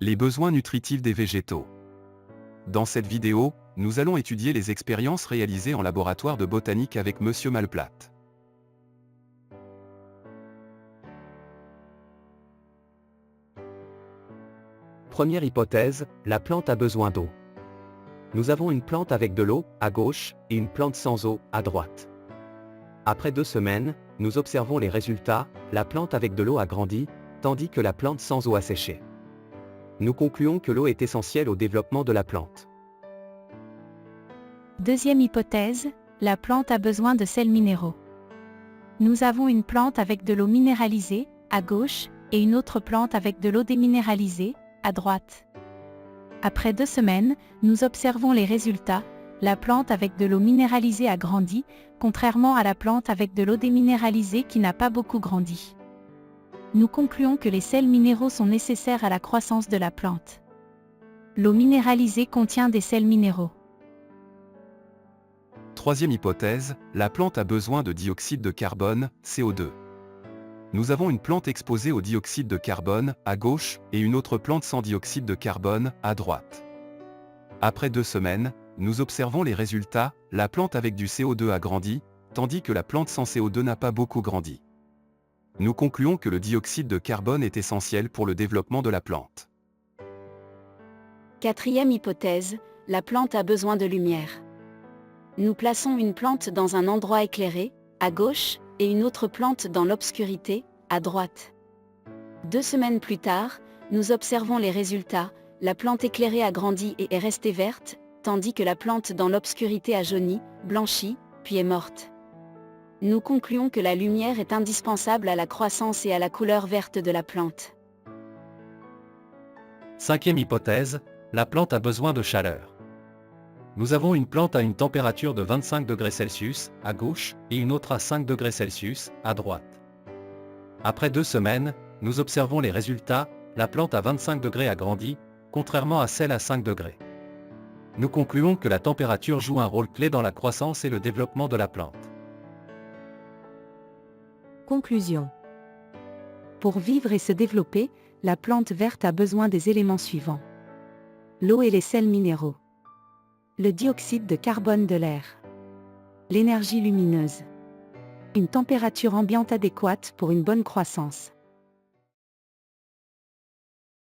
Les besoins nutritifs des végétaux. Dans cette vidéo, nous allons étudier les expériences réalisées en laboratoire de botanique avec Monsieur Malplatte. Première hypothèse, la plante a besoin d'eau. Nous avons une plante avec de l'eau, à gauche, et une plante sans eau, à droite. Après 2 semaines, nous observons les résultats, la plante avec de l'eau a grandi, tandis que la plante sans eau a séché. Nous concluons que l'eau est essentielle au développement de la plante. Deuxième hypothèse, la plante a besoin de sels minéraux. Nous avons une plante avec de l'eau minéralisée, à gauche, et une autre plante avec de l'eau déminéralisée, à droite. Après 2 semaines, nous observons les résultats, la plante avec de l'eau minéralisée a grandi, contrairement à la plante avec de l'eau déminéralisée qui n'a pas beaucoup grandi. Nous concluons que les sels minéraux sont nécessaires à la croissance de la plante. L'eau minéralisée contient des sels minéraux. Troisième hypothèse, la plante a besoin de dioxyde de carbone, CO2. Nous avons une plante exposée au dioxyde de carbone, à gauche, et une autre plante sans dioxyde de carbone, à droite. Après 2 semaines, nous observons les résultats, la plante avec du CO2 a grandi, tandis que la plante sans CO2 n'a pas beaucoup grandi. Nous concluons que le dioxyde de carbone est essentiel pour le développement de la plante. Quatrième hypothèse, la plante a besoin de lumière. Nous plaçons une plante dans un endroit éclairé, à gauche, et une autre plante dans l'obscurité, à droite. 2 semaines plus tard, nous observons les résultats, la plante éclairée a grandi et est restée verte, tandis que la plante dans l'obscurité a jauni, blanchi, puis est morte. Nous concluons que la lumière est indispensable à la croissance et à la couleur verte de la plante. Cinquième hypothèse, la plante a besoin de chaleur. Nous avons une plante à une température de 25 degrés Celsius, à gauche, et une autre à 5 degrés Celsius, à droite. Après 2 semaines, nous observons les résultats, la plante à 25 degrés a grandi, contrairement à celle à 5 degrés. Nous concluons que la température joue un rôle clé dans la croissance et le développement de la plante. Conclusion. Pour vivre et se développer, la plante verte a besoin des éléments suivants. L'eau et les sels minéraux. Le dioxyde de carbone de l'air. L'énergie lumineuse. Une température ambiante adéquate pour une bonne croissance.